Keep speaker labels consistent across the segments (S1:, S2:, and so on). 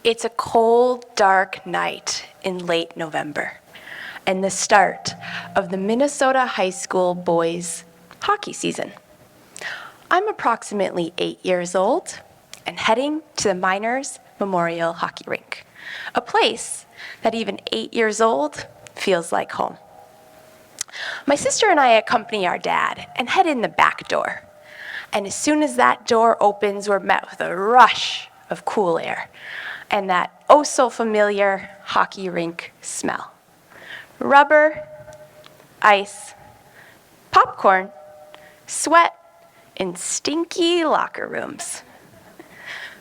S1: It's a cold, dark night in late November, and the start of the Minnesota high school boys hockey season. I'm approximately 8 years old and heading to the Miners Memorial Hockey Rink, a place that even 8 years old feels like home. My sister and I accompany our dad and head in the back door. And as soon as that door opens, we're met with a rush of cool air and that oh so familiar hockey rink smell. Rubber, ice, popcorn, sweat, and stinky locker rooms.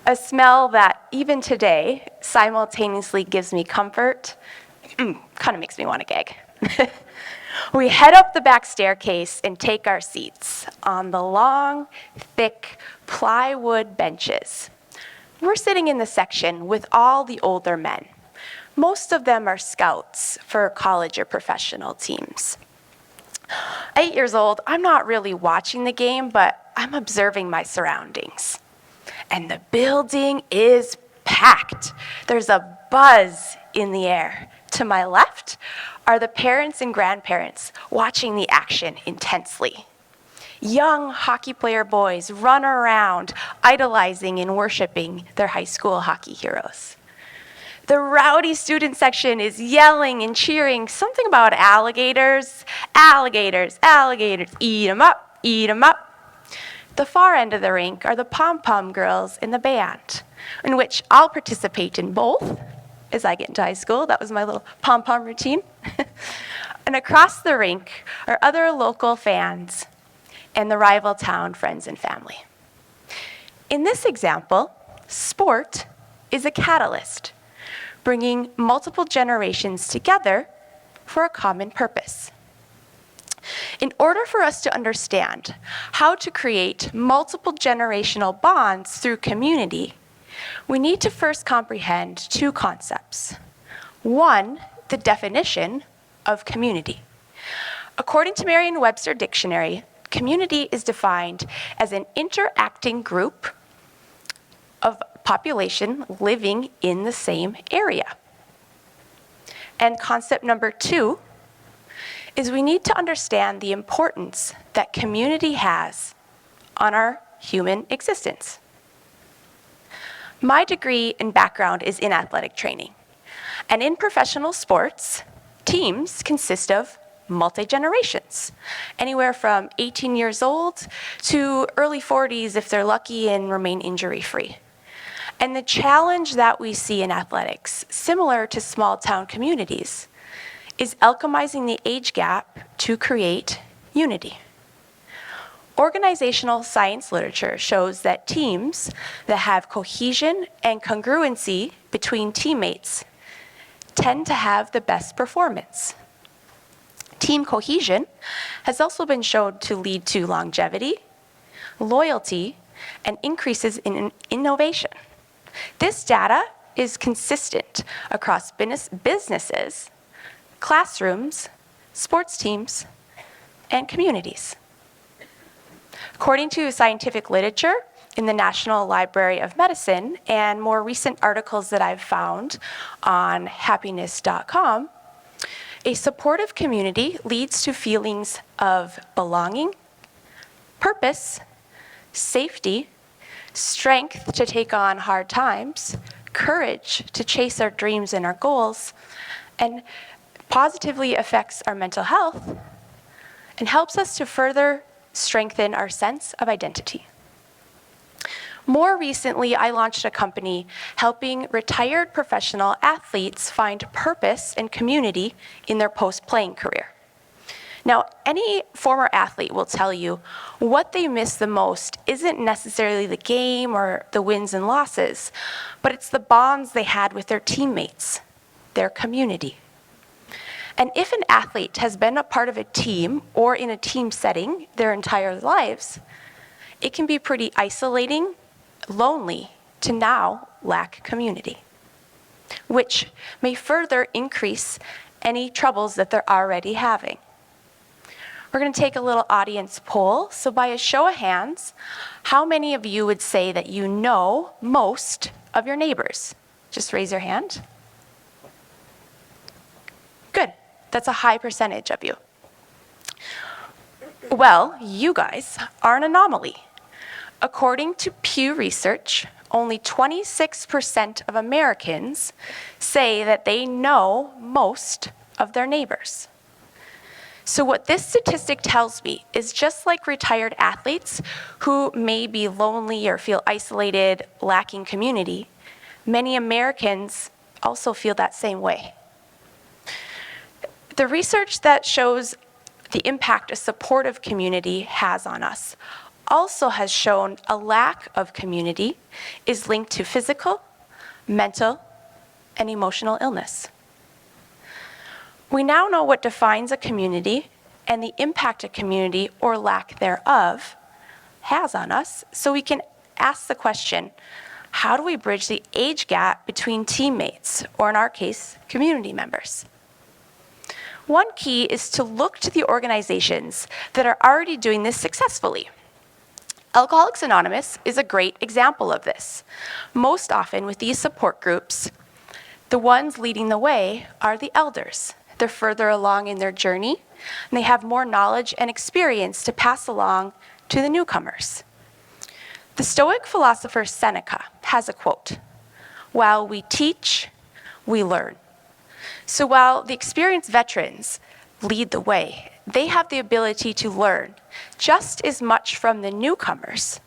S1: A smell that even today simultaneously gives me comfort, kind of makes me want to gag. We head up the back staircase and take our seats on the long, thick plywood benches. We're sitting in the section with all the older men. Most of them are scouts for college or professional teams. 8 years old, I'm not really watching the game, but I'm observing my surroundings. And the building is packed. There's a buzz in the air. To my left are the parents and grandparents watching the action intensely. Young hockey player boys run around, idolizing and worshiping their high school hockey heroes. The rowdy student section is yelling and cheering something about alligators, alligators, alligators, eat 'em up, eat 'em up. The far end of the rink are the pom-pom girls in the band, in which I'll participate in both as I get into high school. That was my little pom-pom routine. And across the rink are other local fans and the rival town friends and family. In this example, sport is a catalyst, bringing multiple generations together for a common purpose. In order for us to understand how to create multiple generational bonds through community, we need to first comprehend two concepts. One, the definition of community. According to Merriam-Webster Dictionary, community is defined as an interacting group of population living in the same area. And concept number two is we need to understand the importance that community has on our human existence. My degree and background is in athletic training. And in professional sports, teams consist of multi-generations, anywhere from 18 years old to early 40s if they're lucky and remain injury-free. And the challenge that we see in athletics, similar to small town communities, is alchemizing the age gap to create unity. Organizational science literature shows that teams that have cohesion and congruency between teammates tend to have the best performance. Team cohesion has also been shown to lead to longevity, loyalty, and increases in innovation. This data is consistent across businesses, classrooms, sports teams, and communities. According to scientific literature in the National Library of Medicine and more recent articles that I've found on happiness.com, a supportive community leads to feelings of belonging, purpose, safety, strength to take on hard times, courage to chase our dreams and our goals, and positively affects our mental health and helps us to further strengthen our sense of identity. More recently, I launched a company helping retired professional athletes find purpose and community in their post-playing career. Now, any former athlete will tell you what they miss the most isn't necessarily the game or the wins and losses, but it's the bonds they had with their teammates, their community. And if an athlete has been a part of a team or in a team setting their entire lives, it can be pretty isolating, lonely to now lack community, which may further increase any troubles that they're already having. We're going to take a little audience poll. So by a show of hands, how many of you would say that you know most of your neighbors? Just raise your hand. Good. That's a high percentage of you. Well, you guys are an anomaly. According to Pew Research, only 26% of Americans say that they know most of their neighbors. So what this statistic tells me is just like retired athletes who may be lonely or feel isolated, lacking community, many Americans also feel that same way. The research that shows the impact a supportive community has on us also has shown a lack of community is linked to physical, mental, and emotional illness. We now know what defines a community and the impact a community or lack thereof has on us, so we can ask the question, how do we bridge the age gap between teammates, or in our case, community members? One key is to look to the organizations that are already doing this successfully. Alcoholics Anonymous is a great example of this. Most often with these support groups, the ones leading the way are the elders. They're further along in their journey, and they have more knowledge and experience to pass along to the newcomers. The Stoic philosopher Seneca has a quote, "While we teach, we learn." So while the experienced veterans lead the way, they have the ability to learn just as much from the newcomers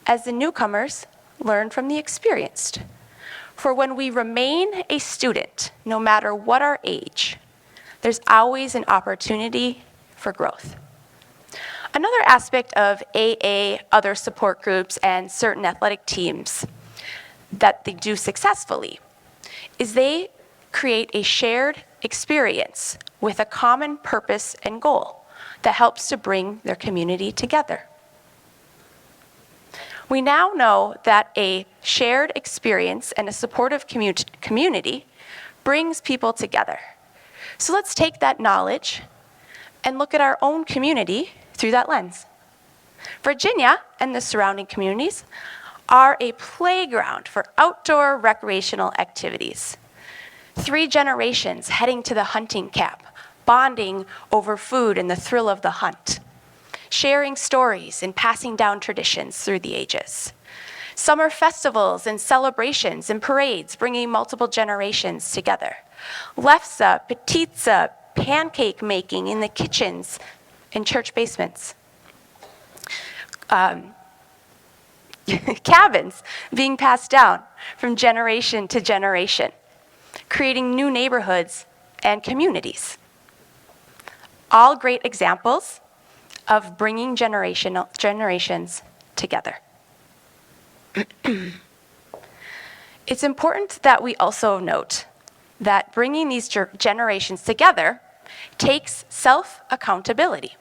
S1: as the newcomers learn from the experienced. For when we remain a student, no matter what our age, there's always an opportunity for growth. Another aspect of AA, other support groups, and certain athletic teams that they do successfully is they create a shared experience with a common purpose and goal that helps to bring their community together. We now know that a shared experience and a supportive community brings people together. So let's take that knowledge and look at our own community through that lens. Virginia and the surrounding communities are a playground for outdoor recreational activities. 3 generations heading to the hunting camp, bonding over food and the thrill of the hunt, sharing stories and passing down traditions through the ages. Summer festivals and celebrations and parades bringing multiple generations together. Lefse, petitza, pancake making in the kitchens in church basements. Cabins being passed down from generation to generation, creating new neighborhoods and communities. All great examples of bringing generations together. It's important that we also note that bringing these generations together takes self-accountability.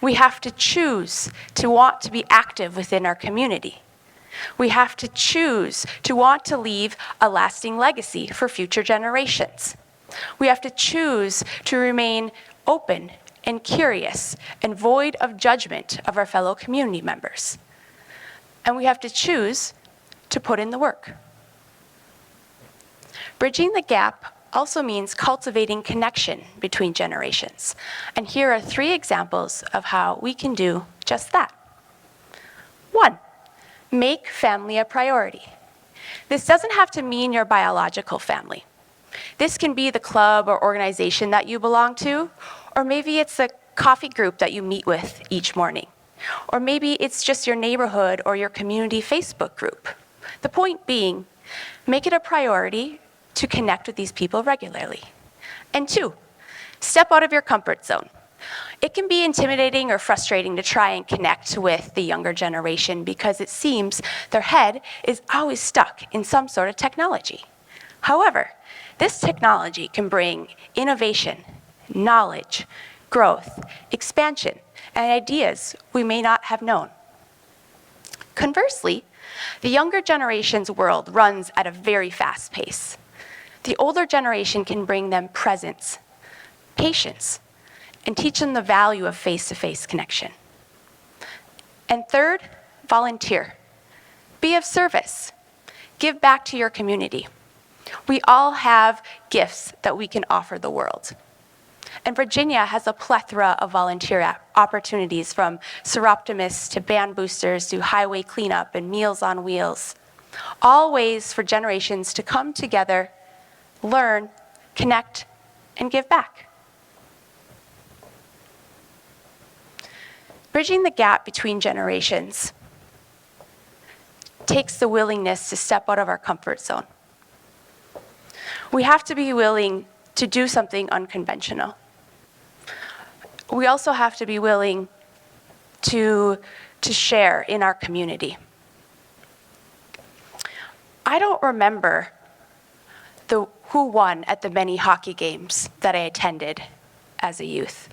S1: We have to choose to want to be active within our community. We have to choose to want to leave a lasting legacy for future generations. We have to choose to remain open and curious and void of judgment of our fellow community members. And we have to choose to put in the work. Bridging the gap also means cultivating connection between generations. And here are 3 examples of how we can do just that. 1, make family a priority. This doesn't have to mean your biological family. This can be the club or organization that you belong to, or maybe it's the coffee group that you meet with each morning. Or maybe it's just your neighborhood or your community Facebook group. The point being, make it a priority to connect with these people regularly. And 2, step out of your comfort zone. It can be intimidating or frustrating to try and connect with the younger generation because it seems their head is always stuck in some sort of technology. However, this technology can bring innovation, knowledge, growth, expansion, and ideas we may not have known. Conversely, the younger generation's world runs at a very fast pace. The older generation can bring them presence, patience, and teach them the value of face-to-face connection. And 3rd, volunteer. Be of service. Give back to your community. We all have gifts that we can offer the world. And Virginia has a plethora of volunteer opportunities, from Seroptimists to band boosters to highway cleanup and Meals on Wheels. All ways for generations to come together, learn, connect, and give back. Bridging the gap between generations takes the willingness to step out of our comfort zone. We have to be willing to do something unconventional. We also have to be willing to share in our community. I don't remember who won at the many hockey games that I attended as a youth,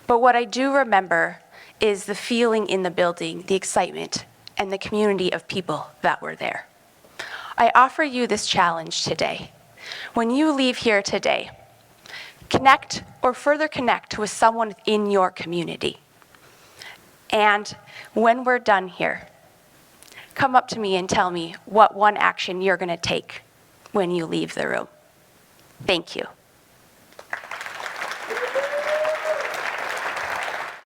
S1: but what I do remember is the feeling in the building, the excitement, and the community of people that were there. I offer you this challenge today. When you leave here today, connect or further connect with someone in your community. And when we're done here, come up to me and tell me what one action you're going to take when you leave the room. Thank you.